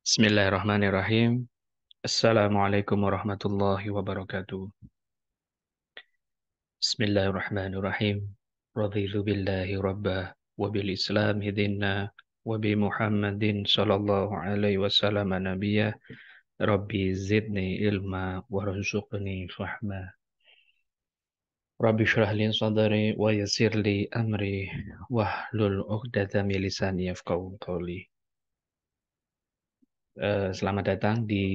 Bismillahirrahmanirrahim. Assalamualaikum warahmatullahi wabarakatuh. Bismillahirrahmanirrahim. Raditu billahi rabbah wa bil islami dinna wa bi Muhammadin sallallahu alaihi wasallam nabiyyah. Rabbi zidni ilma warzuqni fahma. Rabbi shrah li sadri wa yassir li amri wahlul 'uqdatam min lisani yafqahu qawli. Selamat datang di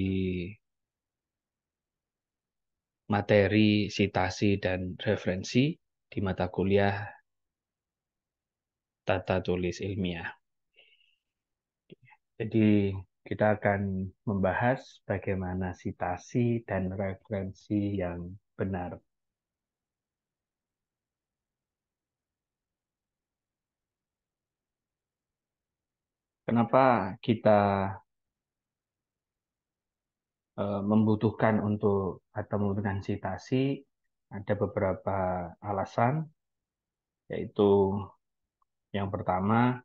materi sitasi dan referensi di mata kuliah Tata Tulis Ilmiah. Jadi kita akan membahas bagaimana sitasi dan referensi yang benar. Kenapa kita membutuhkan atau membutuhkan sitasi? Ada beberapa alasan, yaitu yang pertama,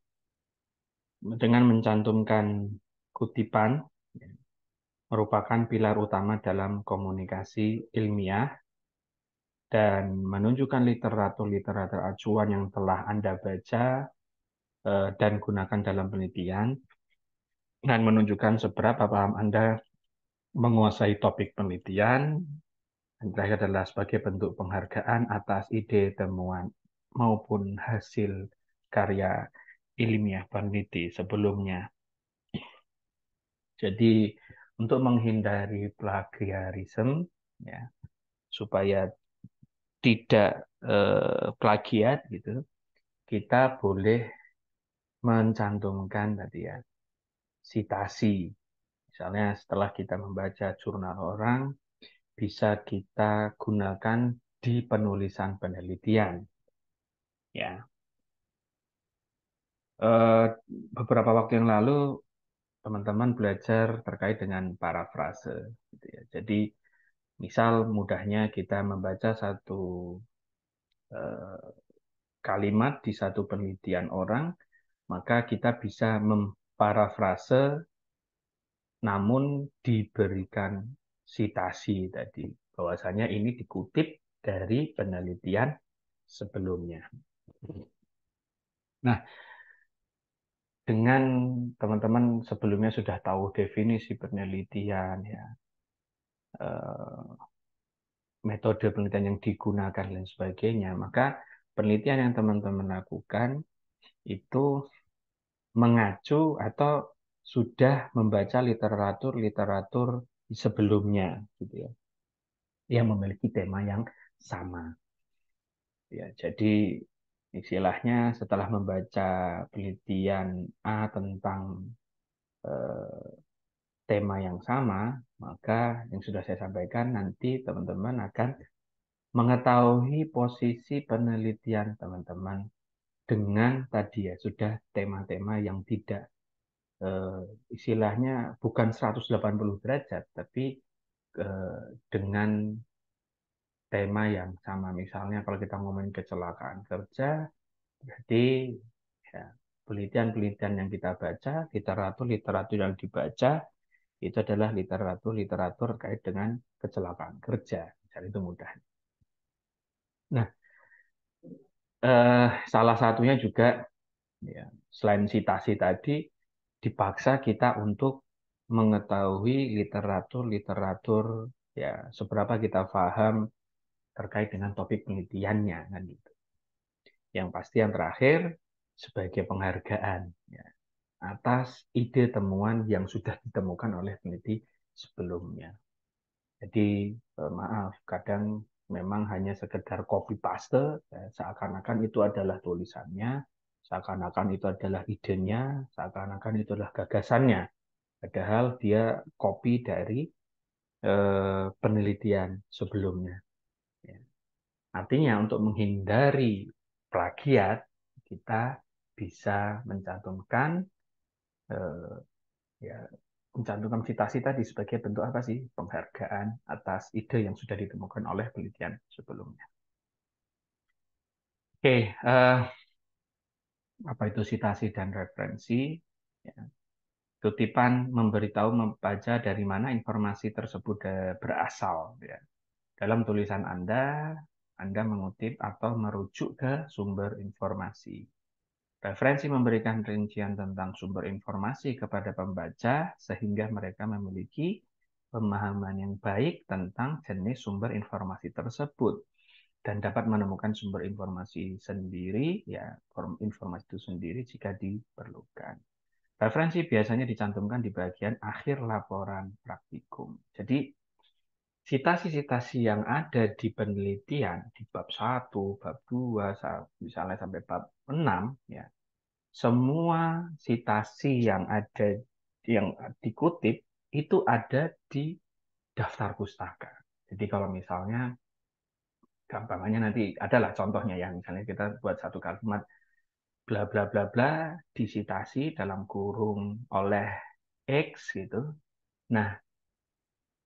dengan mencantumkan kutipan, merupakan pilar utama dalam komunikasi ilmiah dan menunjukkan literatur-literatur acuan yang telah Anda baca dan gunakan dalam penelitian, dan menunjukkan seberapa paham Anda menguasai topik penelitian. Dan terakhir adalah sebagai bentuk penghargaan atas ide, temuan, maupun hasil karya ilmiah peneliti sebelumnya. Jadi, untuk menghindari plagiarisme, ya, supaya tidak plagiat gitu, kita boleh mencantumkan tadi ya sitasi. Misalnya setelah kita membaca jurnal orang, bisa kita gunakan di penulisan penelitian. Ya, eh, beberapa waktu yang lalu teman-teman belajar terkait dengan parafrase. Gitu ya. Jadi misal mudahnya kita membaca satu eh, kalimat di satu penelitian orang, maka kita bisa memparafrase namun diberikan sitasi tadi. Bahwasanya ini dikutip dari penelitian sebelumnya. Nah, dengan teman-teman sebelumnya sudah tahu definisi penelitian, ya, metode penelitian yang digunakan dan sebagainya, maka penelitian yang teman-teman lakukan itu mengacu atau sudah membaca literatur-literatur sebelumnya, gitu ya, yang memiliki tema yang sama. Ya, jadi istilahnya setelah membaca penelitian A tentang tema yang sama, maka yang sudah saya sampaikan nanti teman-teman akan mengetahui posisi penelitian teman-teman dengan tadi ya sudah tema-tema yang tidak eh, istilahnya bukan 180 derajat, tapi dengan tema yang sama. Misalnya kalau kita ngomongin kecelakaan kerja, berarti ya, penelitian-penelitian yang kita baca, literatur-literatur yang dibaca, itu adalah literatur-literatur terkait dengan kecelakaan kerja. Jadi itu mudah. Nah, salah satunya juga ya, selain citasi tadi, dipaksa kita untuk mengetahui literatur-literatur ya seberapa kita paham terkait dengan topik penelitiannya kan gitu. Yang pasti yang terakhir sebagai penghargaan ya, atas ide temuan yang sudah ditemukan oleh peneliti sebelumnya. Jadi maaf, kadang memang hanya sekedar copy paste, ya, seakan-akan itu adalah tulisannya, seakan-akan itu adalah idenya, seakan-akan itu adalah gagasannya. Padahal dia copy dari penelitian sebelumnya. Ya. Artinya untuk menghindari plagiat, kita bisa mencantumkan eh, ya mencantumkan citasi tadi sebagai bentuk apa sih? Penghargaan atas ide yang sudah ditemukan oleh penelitian sebelumnya. Oke, apa itu citasi dan referensi? Ya. Kutipan memberitahu membaca dari mana informasi tersebut berasal. Ya. Dalam tulisan Anda mengutip atau merujuk ke sumber informasi. Referensi memberikan rincian tentang sumber informasi kepada pembaca sehingga mereka memiliki pemahaman yang baik tentang jenis sumber informasi tersebut dan dapat menemukan sumber informasi sendiri, ya, informasi itu sendiri jika diperlukan. Referensi biasanya dicantumkan di bagian akhir laporan praktikum. Jadi, sitasi-sitasi yang ada di penelitian, di bab 1, bab 2, misalnya sampai bab 6, ya, semua sitasi yang ada yang dikutip itu ada di daftar pustaka. Jadi kalau misalnya gampangannya nanti adalah contohnya ya, misalnya kita buat satu kalimat bla bla bla bla disitasi dalam kurung oleh X gitu. Nah,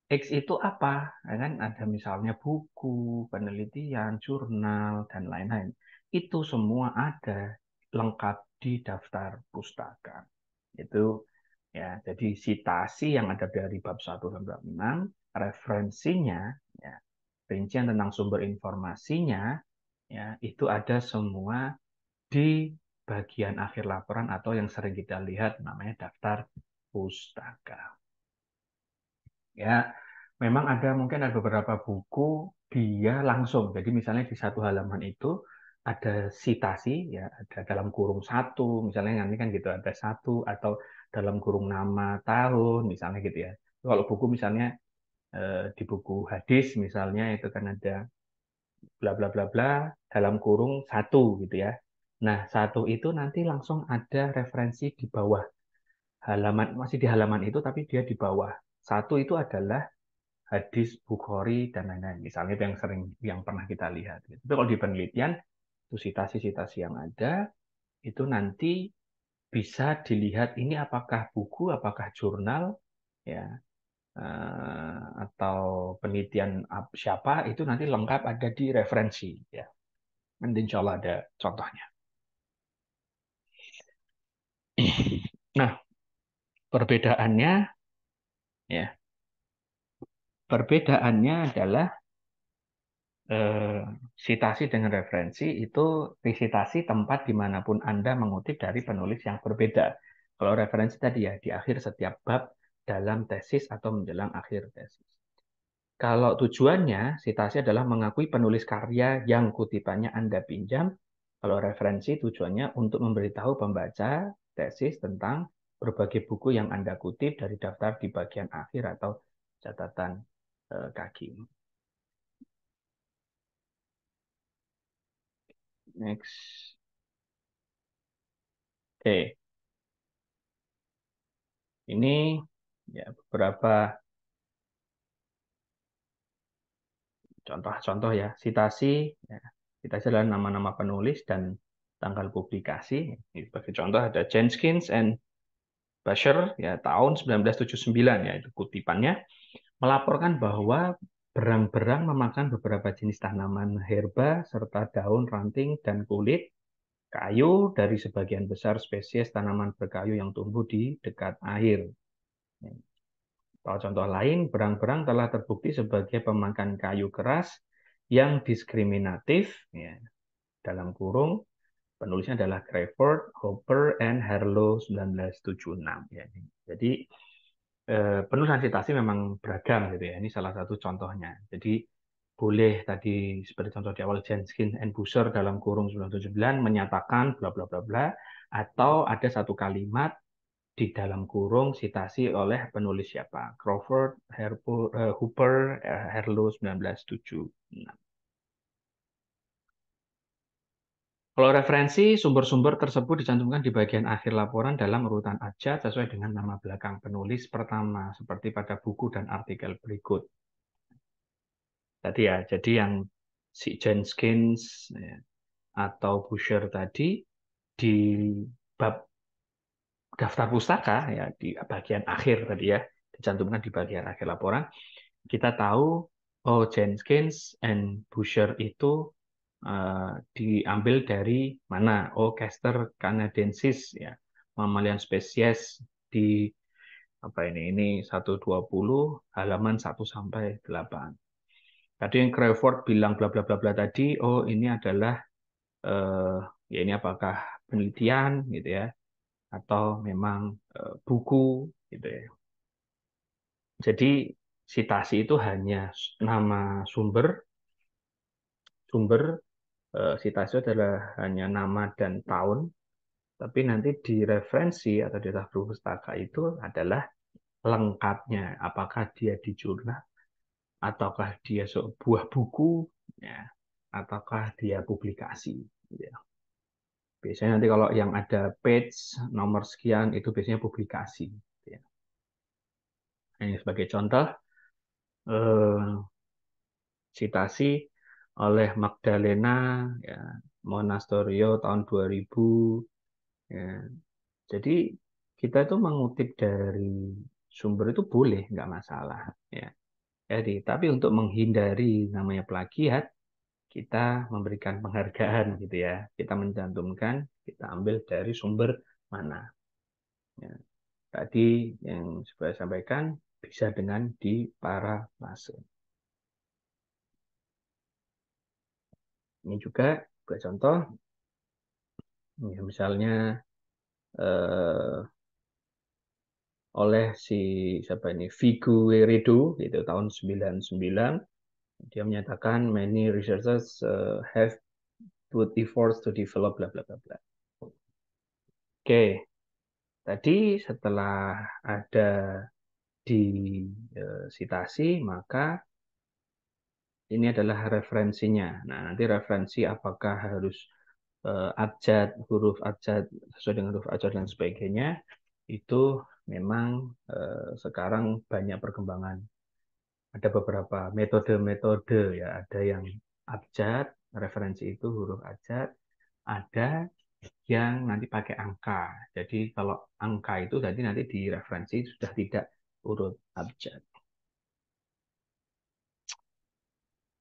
X itu apa? Ya kan ada misalnya buku, penelitian, jurnal dan lain-lain. Itu semua ada lengkap di daftar pustaka. Itu ya, jadi sitasi yang ada dari bab 1 sampai bab 6, referensinya ya, rincian tentang sumber informasinya ya, itu ada semua di bagian akhir laporan atau yang sering kita lihat namanya daftar pustaka. Ya, memang ada mungkin ada beberapa buku dia langsung. Jadi misalnya di satu halaman itu ada sitasi ya, ada dalam kurung satu, misalnya nanti kan gitu ada satu atau dalam kurung nama tahun misalnya gitu ya. Kalau buku misalnya di buku hadis misalnya itu kan ada bla bla bla bla dalam kurung satu gitu ya. Nah, satu itu nanti langsung ada referensi di bawah halaman, masih di halaman itu tapi dia di bawah. Satu itu adalah hadis Bukhari dan lain-lain. Misalnya itu yang sering yang pernah kita lihat. Tapi kalau di penelitian itu sitasi-sitasi yang ada itu nanti bisa dilihat ini apakah buku, apakah jurnal, ya, atau penelitian siapa itu nanti lengkap ada di referensi. Ya, nanti insya Allah ada contohnya. Nah, perbedaannya ya, perbedaannya adalah sitasi dengan referensi itu disitasi tempat dimanapun Anda mengutip dari penulis yang berbeda. Kalau referensi tadi ya di akhir setiap bab dalam tesis atau menjelang akhir tesis. Kalau tujuannya, sitasi adalah mengakui penulis karya yang kutipannya Anda pinjam. Kalau referensi tujuannya untuk memberitahu pembaca tesis tentang berbagai buku yang Anda kutip dari daftar di bagian akhir atau catatan kaki. Next. Oke, ini ya beberapa contoh-contoh ya. Citasi, ya. Citasi adalah nama-nama penulis dan tanggal publikasi. Ini sebagai contoh ada Jenkins and Basher ya tahun 1979 ya itu kutipannya melaporkan bahwa berang-berang memakan beberapa jenis tanaman herba serta daun, ranting, dan kulit kayu dari sebagian besar spesies tanaman berkayu yang tumbuh di dekat air. Contoh lain, berang-berang telah terbukti sebagai pemakan kayu keras yang diskriminatif, ya, dalam kurung, penulisnya adalah Crawford, Hopper, and Harlow 1976. Ya. Jadi, penulisan citasi memang beragam gitu ya. Ini salah satu contohnya. Jadi, boleh tadi seperti contoh di awal Jenkins and Busser dalam kurung 1979 menyatakan bla bla bla bla atau ada satu kalimat di dalam kurung citasi oleh penulis siapa? Crawford, Hooper, Harlow 1976. Kalau referensi, sumber-sumber tersebut dicantumkan di bagian akhir laporan dalam urutan abjad sesuai dengan nama belakang penulis pertama, seperti pada buku dan artikel berikut. Tadi ya, jadi yang si Jenkins ya, atau Busher tadi di bab daftar pustaka ya di bagian akhir tadi ya dicantumkan di bagian akhir laporan kita tahu oh Jenkins and Busher itu diambil dari mana? Oh Castor canadensis ya, mamalian spesies di apa ini 120 halaman 1 sampai 8. Tadi yang Crawford bilang bla bla bla bla tadi, oh ini adalah ya ini apakah penelitian gitu ya, atau memang buku gitu ya. Jadi citasi itu hanya nama sumber, sumber citasi adalah hanya nama dan tahun, tapi nanti di referensi atau di daftar pustaka itu adalah lengkapnya, apakah dia di jurnal, ataukah dia sebuah buku, ya, ataukah dia publikasi. Ya. Biasanya nanti kalau yang ada page nomor sekian itu biasanya publikasi. Ya. Ini sebagai contoh, eh, citasi oleh Magdalena, ya, Monasterio tahun 2000. Ya. Jadi kita itu mengutip dari sumber itu boleh, nggak masalah. Ya. Jadi, tapi untuk menghindari namanya plagiat, kita memberikan penghargaan gitu ya. Kita mencantumkan, kita ambil dari sumber mana. Ya. Tadi yang saya sampaikan bisa dengan di parafrase. Ini juga contoh, ya, misalnya eh, oleh si siapa ini Figueiredo itu tahun 99, dia menyatakan many researchers have put efforts to develop bla bla bla bla. Oke, tadi setelah ada di citasi, maka ini adalah referensinya. Nah, nanti referensi apakah harus abjad, huruf abjad sesuai dengan huruf abjad dan sebagainya, itu memang sekarang banyak perkembangan. Ada beberapa metode-metode ya, ada yang abjad, referensi itu huruf abjad, ada yang nanti pakai angka. Jadi kalau angka itu tadi nanti di referensi sudah tidak urut abjad.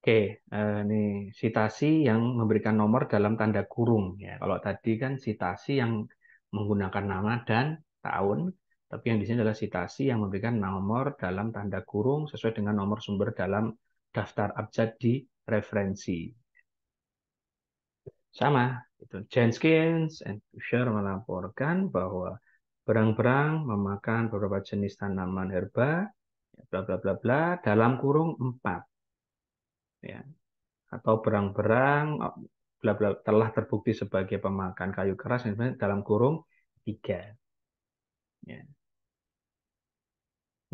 Oke, ini citasi yang memberikan nomor dalam tanda kurung ya. Kalau tadi kan citasi yang menggunakan nama dan tahun, tapi yang di sini adalah citasi yang memberikan nomor dalam tanda kurung sesuai dengan nomor sumber dalam daftar abjad di referensi. Sama, itu Jenkins and Fisher melaporkan bahwa berang-berang memakan beberapa jenis tanaman herba, bla bla bla bla, dalam kurung 4. Ya, atau berang-berang bla bla telah terbukti sebagai pemakan kayu keras dalam kurung 3. Ya.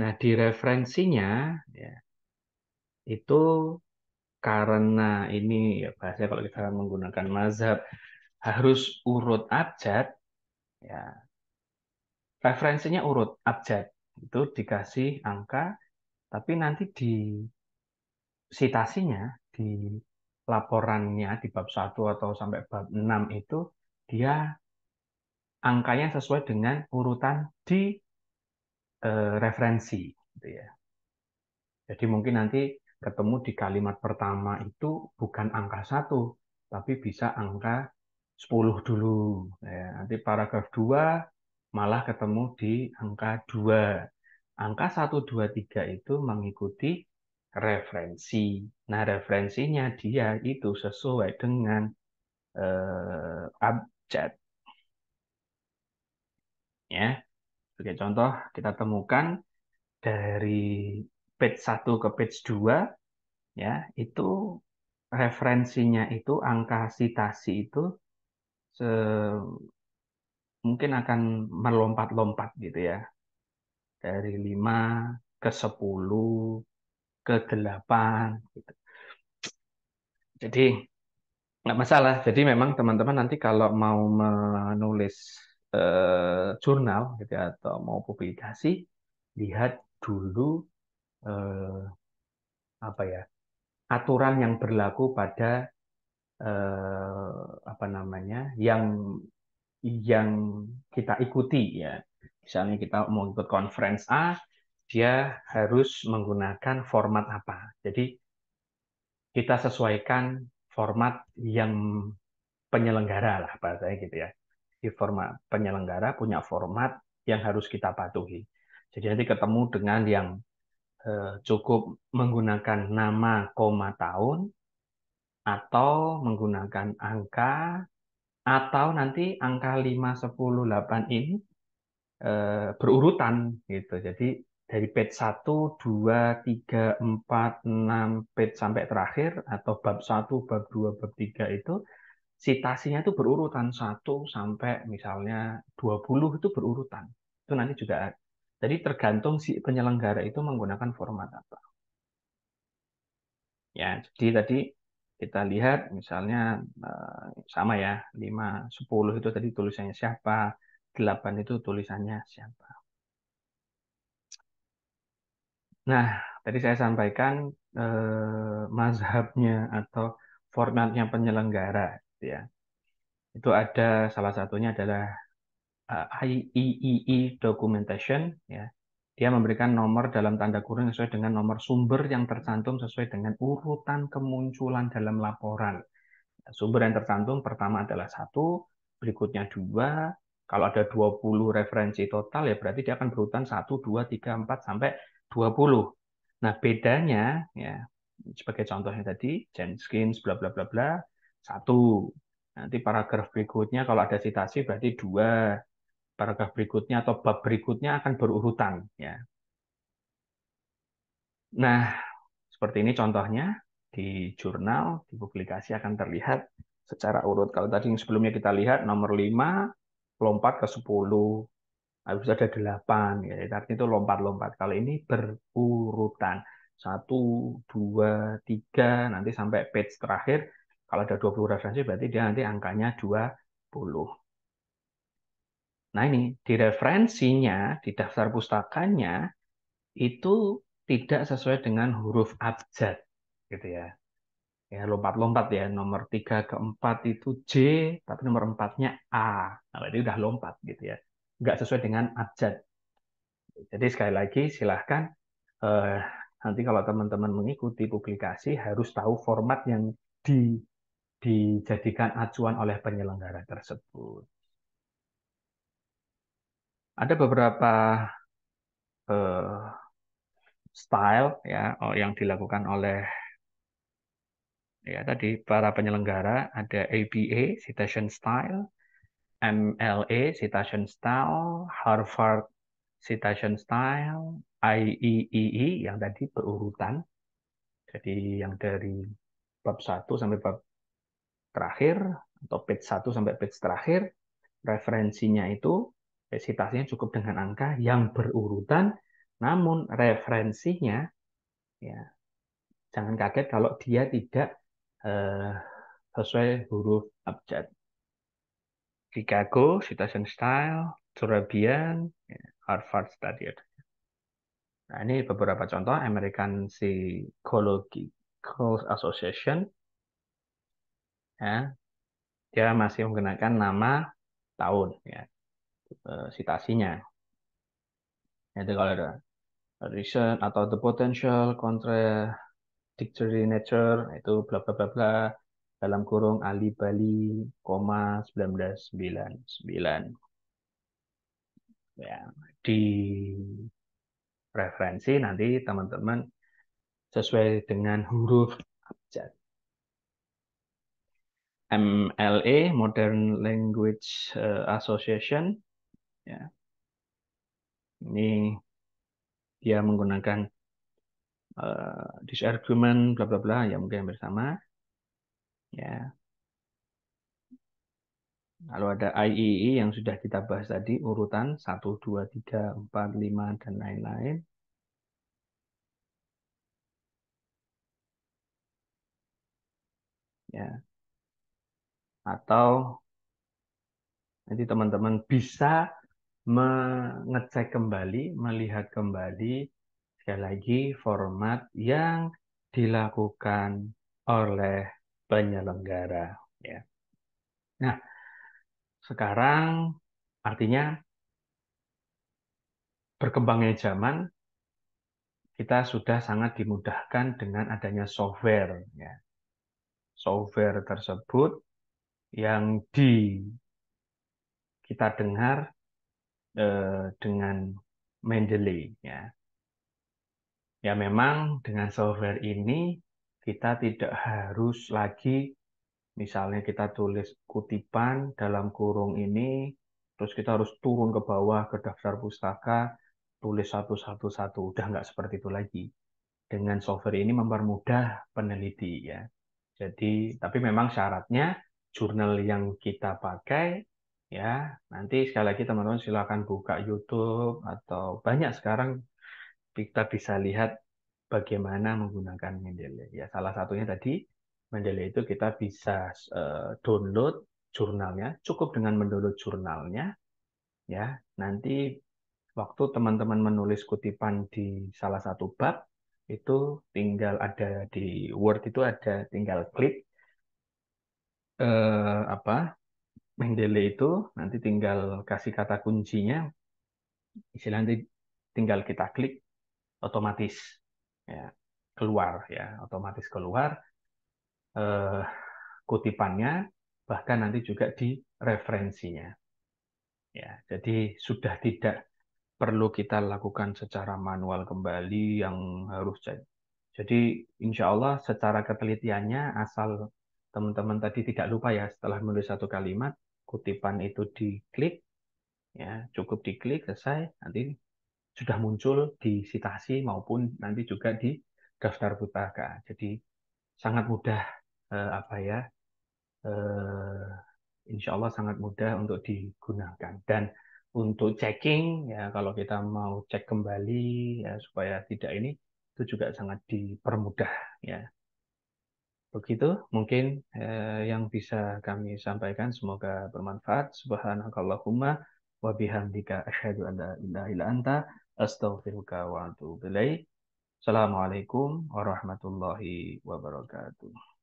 Nah, di referensinya ya, itu karena ini ya bahasa kalau kita menggunakan mazhab harus urut abjad, ya referensinya urut abjad itu dikasih angka, tapi nanti di citasinya di laporannya di bab 1 atau sampai bab 6 itu dia angkanya sesuai dengan urutan di referensi gitu ya. Jadi mungkin nanti ketemu di kalimat pertama itu bukan angka 1 tapi bisa angka 10 dulu. Ya, nanti paragraf 2 malah ketemu di angka 2. Angka 1, 2, 3 itu mengikuti referensi. Nah, referensinya dia itu sesuai dengan abjad. Ya, sebagai contoh, kita temukan dari page 1 ke page 2, ya, itu referensinya itu angka citasi itu mungkin akan melompat-lompat gitu ya. Dari 5 ke 10 ke 8 gitu. Jadi nggak masalah. Jadi memang teman-teman nanti kalau mau menulis jurnal gitu ya, atau mau publikasi, lihat dulu eh, apa ya aturan yang berlaku pada apa namanya yang kita ikuti ya. Misalnya kita mau ikut conference A, dia harus menggunakan format apa. Jadi kita sesuaikan format yang penyelenggara lah bahasanya gitu ya. Di format penyelenggara punya format yang harus kita patuhi. Jadi nanti ketemu dengan yang cukup menggunakan nama, koma, tahun, atau menggunakan angka, atau nanti angka 5, 10, 8 ini berurutan gitu. Jadi dari page 1, 2, 3, 4, 6 page sampai terakhir, atau bab 1, bab 2, bab 3 itu citasinya itu berurutan 1 sampai misalnya 20 itu berurutan. Itu nanti juga jadi tergantung si penyelenggara itu menggunakan format apa. Ya, jadi tadi kita lihat misalnya sama ya, 5, 10 itu tadi tulisannya siapa, 8 itu tulisannya siapa. Nah, tadi saya sampaikan mazhabnya atau formatnya penyelenggara, gitu ya. Itu ada salah satunya adalah IEEE documentation, ya. Dia memberikan nomor dalam tanda kurung sesuai dengan nomor sumber yang tercantum sesuai dengan urutan kemunculan dalam laporan. Sumber yang tercantum pertama adalah 1, berikutnya 2. Kalau ada 20 referensi total ya berarti dia akan berurutan 1, 2, 3, 4 sampai 20. Nah, bedanya ya sebagai contohnya tadi Jenkins bla bla bla bla 1. Nanti paragraf berikutnya kalau ada citasi berarti 2. Paragraf berikutnya atau bab berikutnya akan berurutan ya. Nah, seperti ini contohnya di jurnal, di publikasi akan terlihat secara urut. Kalau tadi yang sebelumnya kita lihat nomor 5 lompat ke 10, habis ada 8, ya, artinya itu lompat-lompat. Kalau ini berurutan 1, 2, 3, nanti sampai page terakhir. Kalau ada 20 referensi berarti dia nanti angkanya 20. Nah ini, di referensinya, di daftar pustakanya, itu tidak sesuai dengan huruf abjad. Gitu ya. Ya lompat-lompat ya, nomor 3 ke 4 itu J tapi nomor 4-nya A. Nah, berarti udah lompat gitu ya, nggak sesuai dengan abjad. Jadi sekali lagi silahkan eh, nanti kalau teman-teman mengikuti publikasi harus tahu format yang dijadikan acuan oleh penyelenggara tersebut. Ada beberapa eh, style ya yang dilakukan oleh ya tadi para penyelenggara. Ada ABA citation style, MLA citation style, Harvard citation style, IEEE yang tadi berurutan. Jadi yang dari bab 1 sampai bab terakhir atau page 1 sampai page terakhir referensinya itu citasinya cukup dengan angka yang berurutan, namun referensinya ya jangan kaget kalau dia tidak eh, sesuai huruf abjad. Chicago, Citation Style, Turabian, Harvard Study. Nah, ini beberapa contoh American Psychological Association. Ya, dia masih menggunakan nama tahun, ya, citasinya. Jadi kalau ada reason atau the potential contradictory nature, itu bla bla bla bla, dalam kurung Ali Bali, koma 1999. Ya, di referensi nanti teman-teman sesuai dengan huruf abjad. MLA Modern Language Association ya. Ini dia menggunakan disargument bla bla bla ya mungkin hampir sama ya. Lalu ada IEE yang sudah kita bahas tadi urutan 1, 2, 3, 4, 5 dan lain-lain. Ya. Atau nanti teman-teman bisa mengecek kembali, melihat kembali sekali lagi format yang dilakukan oleh penyelenggara. Ya. Nah, sekarang artinya berkembangnya zaman, kita sudah sangat dimudahkan dengan adanya software. Ya. Software tersebut yang kita dengar dengan Mendeley ya. Ya memang dengan software ini kita tidak harus lagi misalnya kita tulis kutipan dalam kurung ini, terus kita harus turun ke bawah ke daftar pustaka, tulis satu-satu, udah nggak seperti itu lagi. Dengan software ini mempermudah peneliti ya. Jadi, tapi memang syaratnya jurnal yang kita pakai ya, nanti sekali lagi teman-teman silakan buka YouTube atau banyak sekarang kita bisa lihat bagaimana menggunakan Mendeley. Ya, salah satunya tadi Mendeley itu kita bisa download jurnalnya, cukup dengan mendownload jurnalnya ya. Nanti waktu teman-teman menulis kutipan di salah satu bab itu tinggal ada di Word itu ada tinggal klik apa Mendeley itu nanti tinggal kasih kata kuncinya, istilahnya nanti tinggal kita klik otomatis ya keluar ya otomatis keluar eh, kutipannya bahkan nanti juga di referensinya ya jadi sudah tidak perlu kita lakukan secara manual kembali yang harus jadi insya Allah secara ketelitiannya asal teman-teman tadi tidak lupa ya setelah menulis satu kalimat kutipan itu diklik ya cukup diklik selesai nanti sudah muncul di sitasi maupun nanti juga di daftar pustaka jadi sangat mudah apa ya eh, insya Allah sangat mudah untuk digunakan dan untuk checking ya kalau kita mau cek kembali ya supaya tidak ini itu juga sangat dipermudah ya begitu mungkin yang bisa kami sampaikan semoga bermanfaat subhanakallahumma wa bihamdika asyhadu an la ilaha illa anta astaghfiruka wa atubu ilaik. Assalamualaikum warahmatullahi wabarakatuh.